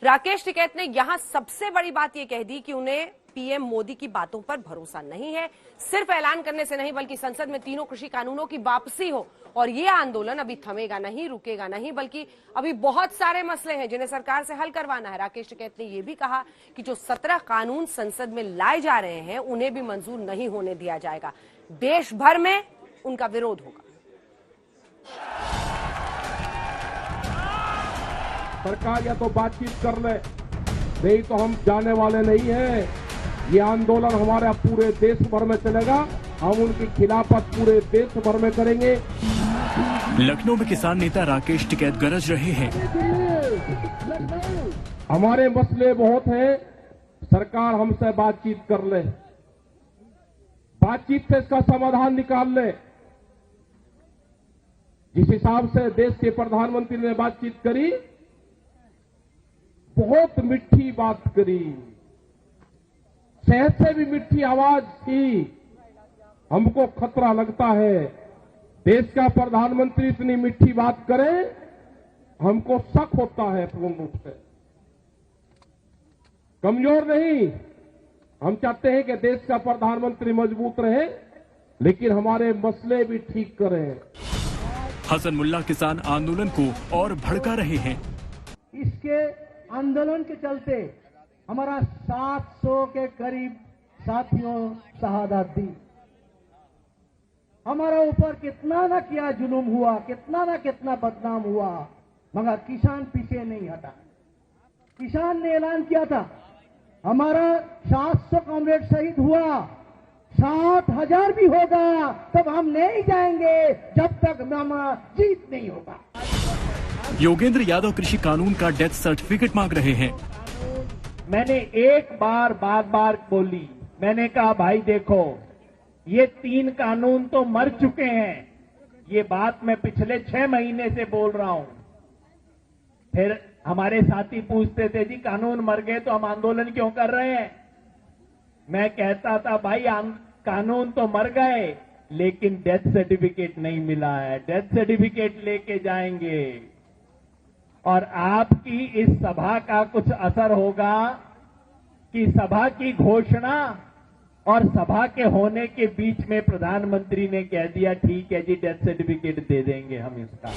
राकेश टिकैत ने यहां सबसे बड़ी बात यह कह दी कि उन्हें पीएम मोदी की बातों पर भरोसा नहीं है। सिर्फ ऐलान करने से नहीं बल्कि संसद में तीनों कृषि कानूनों की वापसी हो, और ये आंदोलन अभी थमेगा नहीं, रुकेगा नहीं, बल्कि अभी बहुत सारे मसले हैं जिन्हें सरकार से हल करवाना है। राकेश टिकैत ने यह भी कहा कि जो 17 कानून संसद में लाए जा रहे हैं उन्हें भी मंजूर नहीं होने दिया जाएगा। देश भर में उनका विरोध होगा। सरकार या तो बातचीत कर ले, नहीं तो हम जाने वाले नहीं हैं। ये आंदोलन हमारा पूरे देश भर में चलेगा, हम उनकी खिलाफत पूरे देश भर में करेंगे। लखनऊ में किसान नेता राकेश टिकैत गरज रहे हैं। हमारे मसले बहुत हैं, सरकार हमसे बातचीत कर ले, बातचीत से इसका समाधान निकाल ले। जिस हिसाब से देश के प्रधानमंत्री ने बातचीत करी, बहुत मिठी बात करी, शहद से भी मिठी आवाज थी, हमको खतरा लगता है। देश का प्रधानमंत्री इतनी मिठी बात करे, हमको शक होता है पूर्ण रूप से। कमजोर नहीं, हम चाहते हैं कि देश का प्रधानमंत्री मजबूत रहे, लेकिन हमारे मसले भी ठीक करें। हसन मुल्ला किसान आंदोलन को और भड़का रहे हैं। इसके आंदोलन के चलते हमारा 700 के करीब साथियों शहादत दी। हमारा ऊपर कितना ना किया जुल्म हुआ, कितना ना कितना बदनाम हुआ, मगर किसान पीछे नहीं हटा। किसान ने ऐलान किया था हमारा 700 कॉमरेड शहीद हुआ, 60,000 भी होगा तब हम नहीं जाएंगे जब तक हमारा जीत नहीं होगा। योगेंद्र यादव कृषि कानून का डेथ सर्टिफिकेट मांग रहे हैं। मैंने एक बार बार बोली, मैंने कहा भाई देखो ये 3 कानून तो मर चुके हैं, ये बात मैं पिछले 6 महीने से बोल रहा हूं। फिर हमारे साथी पूछते थे जी कानून मर गए तो हम आंदोलन क्यों कर रहे हैं। मैं कहता था भाई कानून तो मर गए, लेकिन डेथ सर्टिफिकेट नहीं मिला है। डेथ सर्टिफिकेट लेके जाएंगे और आपकी इस सभा का कुछ असर होगा कि सभा की घोषणा और सभा के होने के बीच में प्रधानमंत्री ने कह दिया ठीक है जी, डेथ सर्टिफिकेट दे देंगे हम इसका।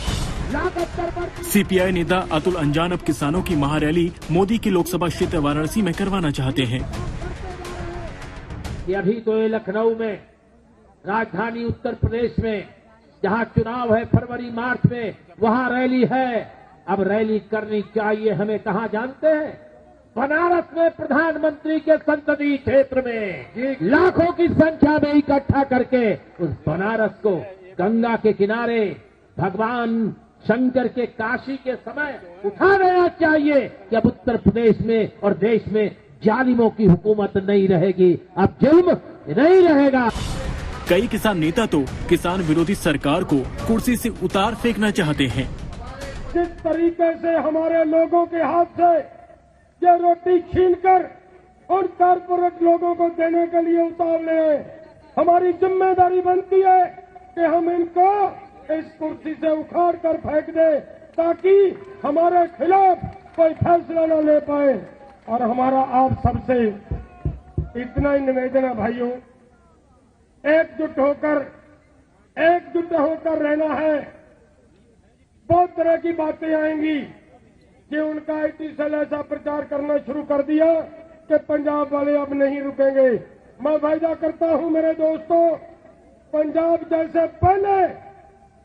सीपीआई नेता अतुल अंजान अब किसानों की महारैली मोदी की लोकसभा क्षेत्र वाराणसी में करवाना चाहते हैं। कि अभी तो ये लखनऊ में, राजधानी उत्तर प्रदेश में, जहां चुनाव है फरवरी मार्च में, वहां रैली है। अब रैली करनी चाहिए हमें कहां जानते हैं? बनारस में प्रधानमंत्री के संसदीय क्षेत्र में लाखों की संख्या में इकट्ठा करके उस बनारस को गंगा के किनारे भगवान शंकर के काशी के समय उठा देना चाहिए कि अब उत्तर प्रदेश में और देश में जालिमों की हुकूमत नहीं रहेगी, अब जुल्म नहीं रहेगा। कई किसान नेता तो किसान विरोधी सरकार को कुर्सी से उतार फेंकना चाहते हैं। जिस तरीके से हमारे लोगों के हाथ से ये रोटी छीनकर उन कारपोरेट लोगों को देने के लिए उतार ले आए, हमारी जिम्मेदारी बनती है कि हम इनको इस कुर्सी से उखाड़ कर फेंक दे, ताकि हमारे खिलाफ कोई फैसला न ले पाए। और हमारा आप सबसे इतना ही निवेदन है भाइयों, एकजुट होकर रहना है। बहुत तरह की बातें आएंगी कि उनका आईटी सेल ऐसा प्रचार करना शुरू कर दिया कि पंजाब वाले अब नहीं रुकेंगे। मैं वायदा करता हूं मेरे दोस्तों, पंजाब जैसे पहले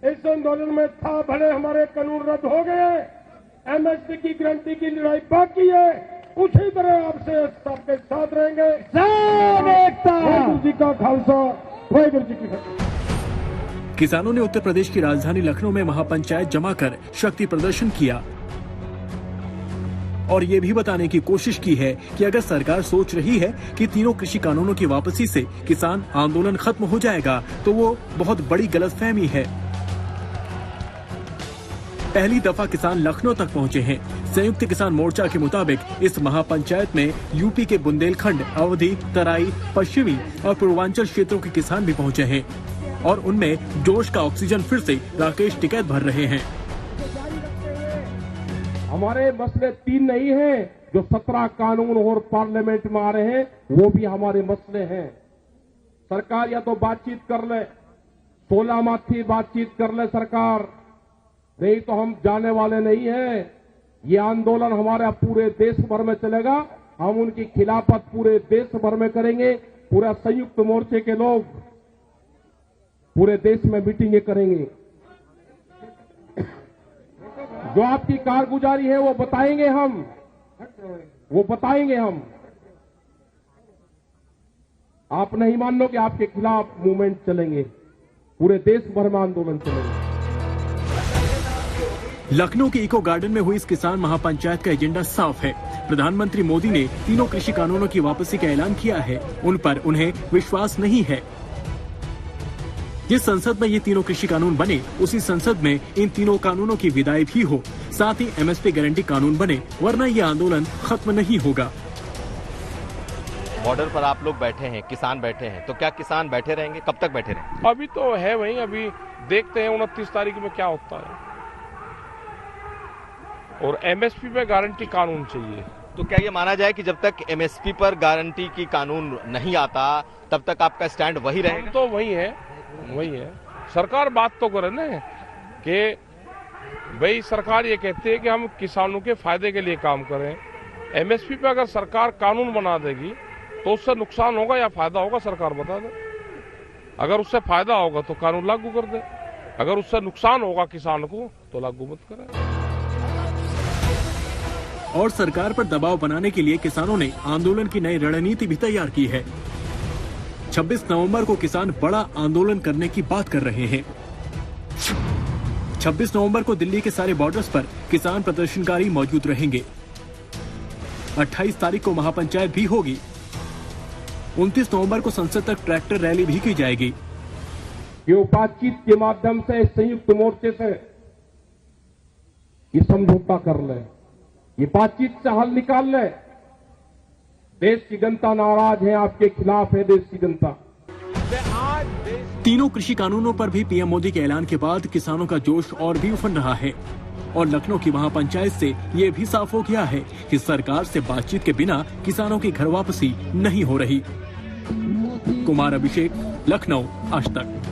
इस आंदोलन में था, भले हमारे कानून रद्द हो गए, एमएसपी की गारंटी की लड़ाई बाकी है, उसी तरह आपसे सबके साथ रहेंगे। वाहिगुरू जी का खालसा, वाहिगुरू जी की फतेह। किसानों ने उत्तर प्रदेश की राजधानी लखनऊ में महापंचायत जमाकर शक्ति प्रदर्शन किया और ये भी बताने की कोशिश की है कि अगर सरकार सोच रही है कि तीनों कृषि कानूनों की वापसी से किसान आंदोलन खत्म हो जाएगा, तो वो बहुत बड़ी गलतफहमी है। पहली दफा किसान लखनऊ तक पहुंचे हैं। संयुक्त किसान मोर्चा के मुताबिक इस महापंचायत में यूपी के बुंदेलखंड, अवधी, तराई, पश्चिमी और पूर्वांचल क्षेत्रों के किसान भी पहुंचे हैं और उनमें जोश का ऑक्सीजन फिर से राकेश टिकैत भर रहे हैं। हमारे मसले 3 नहीं हैं जो 17 कानून और पार्लियामेंट में आ रहे हैं, वो भी हमारे मसले हैं। सरकार या तो बातचीत कर ले, 16 माथी बातचीत कर ले सरकार, नहीं तो हम जाने वाले नहीं हैं। ये आंदोलन हमारा पूरे देश भर में चलेगा, हम उनकी खिलाफत पूरे देश भर में करेंगे। पूरा संयुक्त मोर्चे के लोग पूरे देश में मीटिंगें करेंगे। जो आपकी कारगुजारी है वो बताएंगे हम। आप नहीं मान लो कि आपके खिलाफ मूवमेंट चलेंगे, पूरे देश भर में आंदोलन चलेंगे। लखनऊ के इको गार्डन में हुई इस किसान महापंचायत का एजेंडा साफ है। प्रधानमंत्री मोदी ने तीनों कृषि कानूनों की वापसी का ऐलान किया है, उन पर उन्हें विश्वास नहीं है। जिस संसद में ये तीनों कृषि कानून बने, उसी संसद में इन तीनों कानूनों की विदाई भी हो, साथ ही एमएसपी गारंटी कानून बने, वरना ये आंदोलन खत्म नहीं होगा। बॉर्डर पर आप लोग बैठे हैं, किसान बैठे हैं, तो क्या किसान बैठे रहेंगे? कब तक बैठे रहेंगे? अभी तो है वही, अभी देखते हैं 29 तारीख में क्या होता है। और एमएसपी पे गारंटी कानून चाहिए। तो क्या ये माना जाए कि जब तक एमएसपी पर गारंटी की कानून नहीं आता, तब तक आपका स्टैंड वही रहेगा? तो वही है। सरकार बात तो करे ना कि भाई सरकार ये कहती है कि हम किसानों के फायदे के लिए काम करें। एमएसपी पे अगर सरकार कानून बना देगी तो उससे नुकसान होगा या फायदा होगा, सरकार बता दे। अगर उससे फायदा होगा तो कानून लागू कर दे, अगर उससे नुकसान होगा किसान को तो लागू मत करे। और सरकार पर दबाव बनाने के लिए किसानों ने आंदोलन की नई रणनीति भी तैयार की है। 26 नवंबर को किसान बड़ा आंदोलन करने की बात कर रहे हैं। 26 नवंबर को दिल्ली के सारे बॉर्डर्स पर किसान प्रदर्शनकारी मौजूद रहेंगे। 28 तारीख को महापंचायत भी होगी। 29 नवंबर को संसद तक ट्रैक्टर रैली भी की जाएगी। ये बातचीत के माध्यम से संयुक्त मोर्चे से ये समझौता कर ले, ये बातचीत से हल निकाल ले। देश की जनता नाराज है, आपके खिलाफ है देश की जनता। तीनों कृषि कानूनों पर भी पीएम मोदी के ऐलान के बाद किसानों का जोश और भी उफन रहा है और लखनऊ की महापंचायत से ये भी साफ हो गया है कि सरकार से बातचीत के बिना किसानों की घर वापसी नहीं हो रही। कुमार अभिषेक, लखनऊ, आज तक।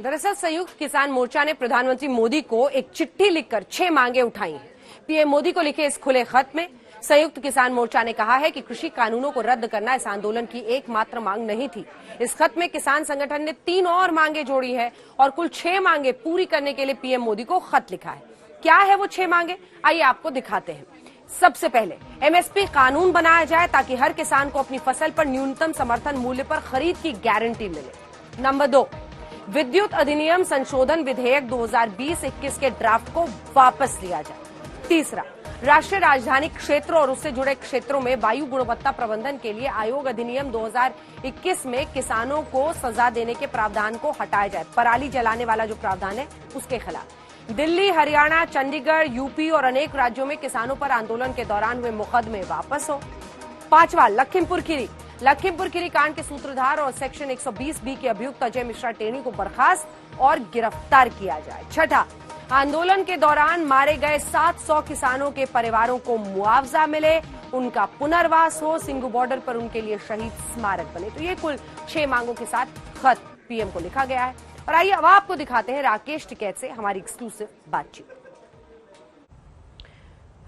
दरअसल संयुक्त किसान मोर्चा ने प्रधानमंत्री मोदी को एक चिट्ठी लिखकर 6 मांगे उठाई हैं। पीएम मोदी को लिखे इस खुले खत में संयुक्त किसान मोर्चा ने कहा है कि कृषि कानूनों को रद्द करना इस आंदोलन की एकमात्र मांग नहीं थी। इस खत में किसान संगठन ने 3 और मांगे जोड़ी है और कुल 6 मांगे पूरी करने के लिए पीएम मोदी को खत लिखा है। क्या है वो 6 मांगे, आइए आपको दिखाते हैं। सबसे पहले एमएसपी कानून बनाया जाए ताकि हर किसान को अपनी फसल पर न्यूनतम समर्थन मूल्य पर खरीद की गारंटी मिले। नंबर 2, विद्युत अधिनियम संशोधन विधेयक 2020-21 के ड्राफ्ट को वापस लिया जाए। तीसरा, राष्ट्रीय राजधानी क्षेत्र और उससे जुड़े क्षेत्रों में वायु गुणवत्ता प्रबंधन के लिए आयोग अधिनियम 2021 में किसानों को सजा देने के प्रावधान को हटाया जाए। पराली जलाने वाला जो प्रावधान है उसके खिलाफ दिल्ली, हरियाणा, चंडीगढ़, यूपी और अनेक राज्यों में किसानों पर आंदोलन के दौरान हुए मुकदमे वापस हो। 5वां, लखीमपुर खीरी कांड के सूत्रधार और सेक्शन 120B के अभियुक्त अजय मिश्रा टेनी को बर्खास्त और गिरफ्तार किया जाए। 6ठा, आंदोलन के दौरान मारे गए 700 किसानों के परिवारों को मुआवजा मिले, उनका पुनर्वास हो, सिंघू बॉर्डर पर उनके लिए शहीद स्मारक बने। तो ये कुल 6 मांगों के साथ खत पीएम को लिखा गया है। और आइए अब आपको दिखाते हैं राकेश टिकैत से हमारी एक्सक्लूसिव बातचीत।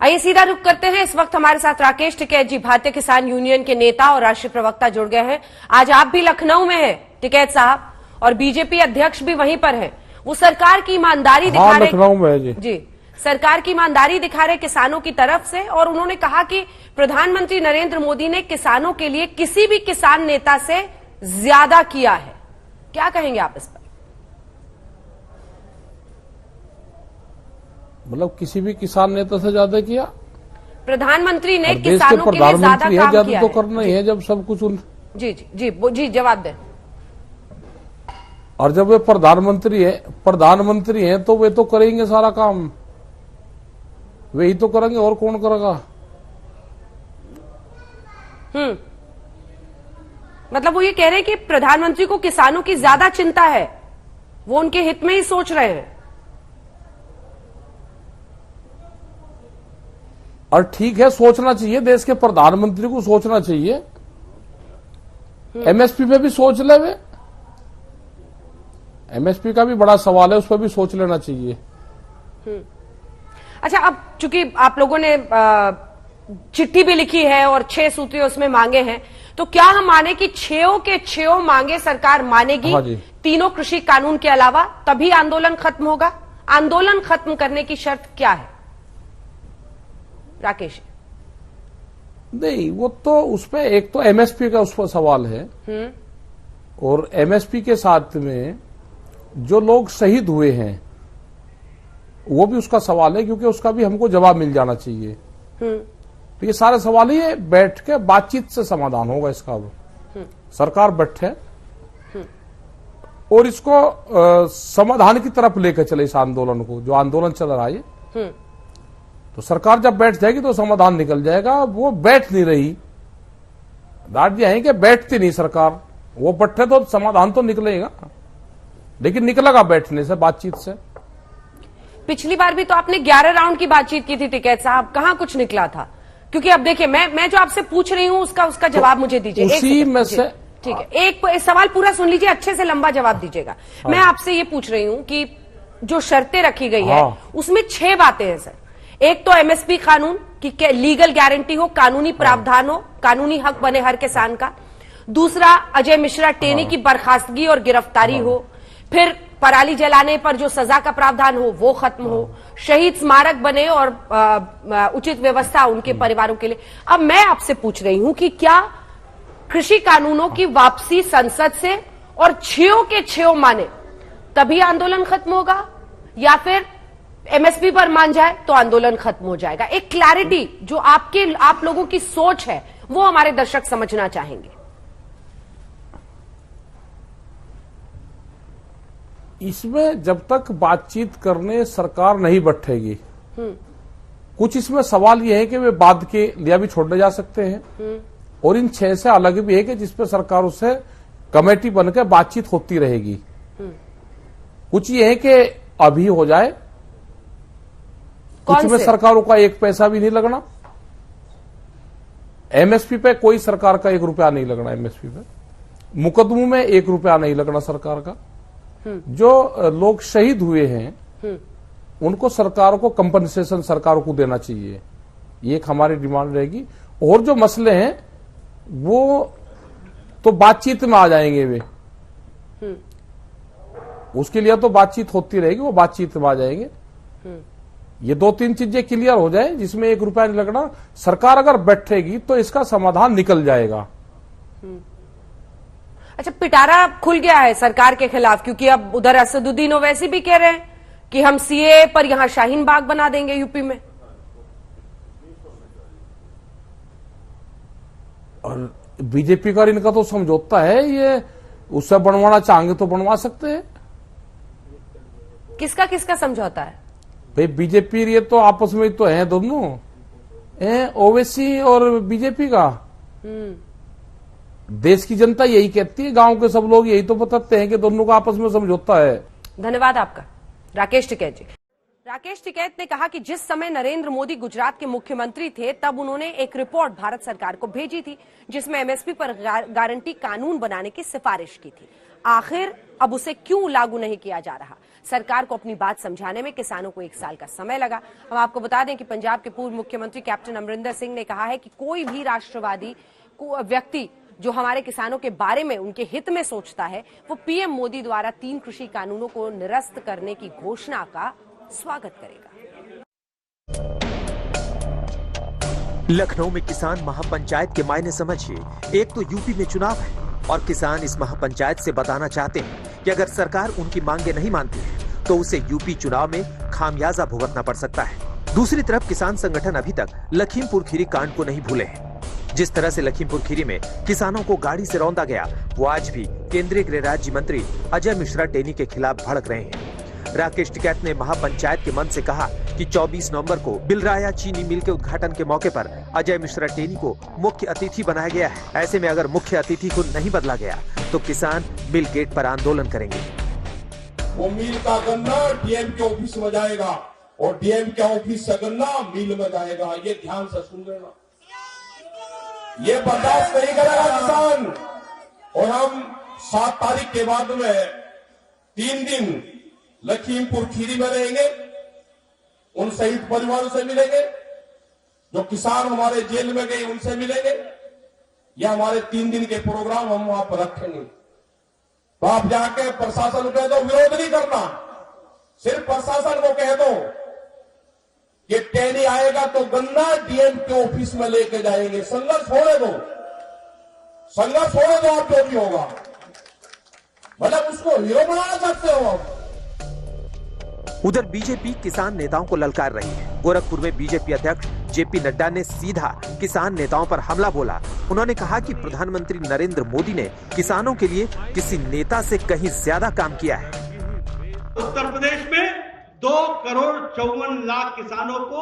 आइए सीधा रुख करते हैं। इस वक्त हमारे साथ राकेश टिकैत जी, भारतीय किसान यूनियन के नेता और राष्ट्रीय प्रवक्ता जुड़ गए हैं। आज आप भी लखनऊ में हैं टिकैत साहब, और बीजेपी अध्यक्ष भी वहीं पर हैं। वो सरकार की ईमानदारी दिखा रहे, लखनऊ में जी, सरकार की ईमानदारी दिखा रहे किसानों की तरफ से, और उन्होंने कहा कि प्रधानमंत्री नरेंद्र मोदी ने किसानों के लिए किसी भी किसान नेता से ज्यादा किया है। क्या कहेंगे आप इस पर? मतलब किसी भी किसान नेता से ज्यादा किया? प्रधानमंत्री ने किसानों के लिए ज्यादा काम किया तो करना ही है जब सब कुछ जी जवाब दें। और जब वे प्रधानमंत्री हैं तो वे तो करेंगे सारा काम, वे ही तो करेंगे, और कौन करेगा? मतलब वो ये कह रहे हैं कि प्रधानमंत्री को किसानों की ज्यादा चिंता है, वो उनके हित में ही सोच रहे हैं। और ठीक है, सोचना चाहिए, देश के प्रधानमंत्री को सोचना चाहिए। एमएसपी पे भी सोच ले वे, एमएसपी का भी बड़ा सवाल है, उस पर भी सोच लेना चाहिए। अच्छा, अब चूंकि आप लोगों ने चिट्ठी भी लिखी है और 6 सूत्रीय उसमें मांगे हैं, तो क्या हम माने कि 6 के 6 मांगे सरकार मानेगी? हाँ जी। तीनों कृषि कानून के अलावा तभी आंदोलन खत्म होगा? आंदोलन खत्म करने की शर्त क्या है राकेश? नहीं, वो तो उस पर एक तो एमएसपी का उस पर सवाल है, और एमएसपी के साथ में जो लोग शहीद हुए हैं वो भी उसका सवाल है, क्योंकि उसका भी हमको जवाब मिल जाना चाहिए। तो ये सारे सवाल ही बैठ के बातचीत से समाधान होगा इसका। सरकार बैठे और इसको समाधान की तरफ लेकर चले इस आंदोलन को, जो आंदोलन चल रहा है। तो सरकार जब बैठ जाएगी तो समाधान निकल जाएगा। वो बैठ नहीं रही, राज्य है कि बैठती नहीं सरकार, वो बैठे तो समाधान तो निकलेगा, लेकिन निकलेगा बैठने से, बातचीत से। पिछली बार भी तो आपने 11 राउंड की बातचीत की थी टिकैत साहब, कहां कुछ निकला था? क्योंकि अब देखिए, मैं जो आपसे पूछ रही हूं उसका जवाब मुझे दीजिए। उसी में से ठीक है, एक सवाल पूरा सुन लीजिए, अच्छे से लंबा जवाब दीजिएगा। मैं आपसे ये पूछ रही हूं कि जो शर्तें रखी गई है उसमें 6 बातें हैं सर। एक तो एमएसपी कानून की लीगल गारंटी हो, कानूनी प्रावधान हो, कानूनी हक बने हर किसान का। दूसरा, अजय मिश्रा टेनी की बर्खास्तगी और गिरफ्तारी हो। फिर पराली जलाने पर जो सजा का प्रावधान हो वो खत्म हो। शहीद स्मारक बने और उचित व्यवस्था उनके परिवारों के लिए। अब मैं आपसे पूछ रही हूं कि क्या कृषि कानूनों की वापसी संसद से और 6 के 6 माने तभी आंदोलन खत्म होगा, या फिर एमएसपी पर मान जाए तो आंदोलन खत्म हो जाएगा? एक क्लैरिटी जो आप लोगों की सोच है वो हमारे दर्शक समझना चाहेंगे। इसमें जब तक बातचीत करने सरकार नहीं बैठेगी, कुछ इसमें सवाल ये है कि वे बाद के लिया भी छोड़ने जा सकते हैं, और इन 6 से अलग भी है कि जिसपे सरकार उससे कमेटी बनकर बातचीत होती रहेगी। कुछ ये है कि अभी हो जाए, कुछ में सरकारों का 1 पैसा भी नहीं लगना, एमएसपी पे कोई सरकार का 1 रुपया नहीं लगना, एमएसपी पे मुकदमों में 1 रुपया नहीं लगना सरकार का। जो लोग शहीद हुए हैं उनको सरकारों को कंपनसेशन सरकारों को देना चाहिए, ये एक हमारी डिमांड रहेगी। और जो मसले हैं वो तो बातचीत में आ जाएंगे, वे उसके लिए तो बातचीत होती रहेगी, वो बातचीत में आ जाएंगे। ये 2-3 चीजें क्लियर हो जाए जिसमें 1 रुपया नहीं लगना, सरकार अगर बैठेगी तो इसका समाधान निकल जाएगा। अच्छा, पिटारा खुल गया है सरकार के खिलाफ, क्योंकि अब उधर असदुद्दीन ओवैसी भी कह रहे हैं कि हम सीए पर यहां शाहीन बाग बना देंगे यूपी में। और बीजेपी का इनका तो समझौता है, ये उससे बनवाना चाहेंगे तो बनवा सकते हैं। किसका किसका समझौता है भाई? बीजेपी ये तो आपस में तो है दोनों, ओवैसी और बीजेपी का। देश की जनता यही कहती है, गांव के सब लोग यही तो बताते हैं कि दोनों का आपस में समझौता है। धन्यवाद आपका राकेश टिकैत जी। राकेश टिकैत ने कहा कि जिस समय नरेंद्र मोदी गुजरात के मुख्यमंत्री थे तब उन्होंने एक रिपोर्ट भारत सरकार को भेजी थी जिसमें एमएसपी पर गारंटी कानून बनाने की सिफारिश की थी। आखिर अब उसे क्यों लागू नहीं किया जा रहा? सरकार को अपनी बात समझाने में किसानों को 1 साल का समय लगा। हम आपको बता दें कि पंजाब के पूर्व मुख्यमंत्री कैप्टन अमरिंदर सिंह ने कहा है कि कोई भी राष्ट्रवादी व्यक्ति जो हमारे किसानों के बारे में उनके हित में सोचता है वो पीएम मोदी द्वारा 3 कृषि कानूनों को निरस्त करने की घोषणा का स्वागत करेगा। लखनऊ में किसान महापंचायत के मायने समझिए। एक तो यूपी में चुनाव है और किसान इस महापंचायत से बताना चाहते हैं कि अगर सरकार उनकी मांगे नहीं मानती है तो उसे यूपी चुनाव में खामियाजा भुगतना पड़ सकता है। दूसरी तरफ किसान संगठन अभी तक लखीमपुर खीरी कांड को नहीं भूले हैं। जिस तरह से लखीमपुर खीरी में किसानों को गाड़ी से रौंदा गया, वो आज भी केंद्रीय गृह राज्य मंत्री अजय मिश्रा टेनी के खिलाफ भड़क रहे हैं। राकेश टिकैत ने महापंचायत के मंच से कहा कि 24 नवंबर को बिलराया चीनी मिल के उद्घाटन के मौके पर अजय मिश्रा टेनी को मुख्य अतिथि बनाया गया है। ऐसे में अगर मुख्य अतिथि को नहीं बदला गया तो किसान मिल गेट पर आंदोलन करेंगे। वो मिल का गन्ना डीएम के ऑफिस में जाएगा और डीएम के ऑफिस से गन्ना मिल में जाएगा। ये ध्यान से सुन लेना, ये बर्दाश्त नहीं करेगा किसान। और हम 7 तारीख के बाद में 3 दिन लखीमपुर खीरी में रहेंगे, उन शहीद परिवारों से मिलेंगे, जो किसान हमारे जेल में गए उनसे मिलेंगे। ये हमारे 3 दिन के प्रोग्राम हम वहां पर रखेंगे। तो आप जाके प्रशासन को कह दो विरोध नहीं करना, सिर्फ प्रशासन को कह दो कि टेनी आएगा तो गन्ना डीएम के ऑफिस में लेके जाएंगे। संघर्ष होने दो, संघर्ष होने दो, आप जो भी होगा। मतलब उसको हीरो बनाना चाहते हो आप। उधर बीजेपी किसान नेताओं को ललकार रही है। गोरखपुर में बीजेपी अध्यक्ष जेपी नड्डा ने सीधा किसान नेताओं पर हमला बोला। उन्होंने कहा कि प्रधानमंत्री नरेंद्र मोदी ने किसानों के लिए किसी नेता से कहीं ज्यादा काम किया है। उत्तर प्रदेश में 2,54,00,000 किसानों को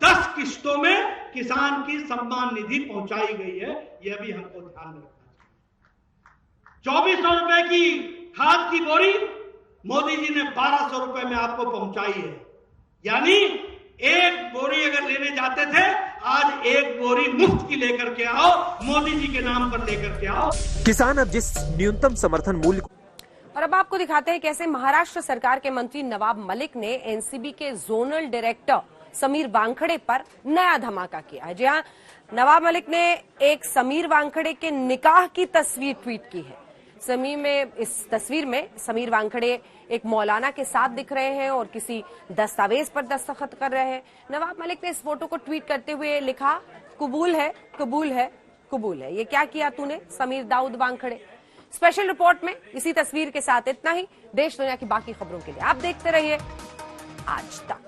10 किश्तों में किसान की सम्मान निधि पहुंचाई गई है। यह भी हमको ध्यान में रखना चाहिए। 2400 रुपए की खाद की बोरी मोदी जी ने 1200 रुपए में आपको पहुंचाई है। यानी एक बोरी अगर लेने जाते थे, आज एक बोरी मुफ्त की लेकर के आओ, मोदी जी के नाम पर लेकर के आओ। किसान अब जिस न्यूनतम समर्थन मूल्य और अब आपको दिखाते हैं कैसे महाराष्ट्र सरकार के मंत्री नवाब मलिक ने एनसीबी के जोनल डायरेक्टर समीर वानखड़े पर नया धमाका किया है। जी हां, नवाब मलिक ने एक समीर वानखड़े के निकाह की तस्वीर ट्वीट की है। इस तस्वीर में समीर वानखड़े एक मौलाना के साथ दिख रहे हैं और किसी दस्तावेज पर दस्तखत कर रहे हैं। नवाब मलिक ने इस फोटो को ट्वीट करते हुए लिखा, कबूल है, कबूल है, कबूल है। ये क्या किया तूने समीर दाऊद वानखड़े। स्पेशल रिपोर्ट में इसी तस्वीर के साथ इतना ही। देश दुनिया की बाकी खबरों के लिए आप देखते रहिए आज तक।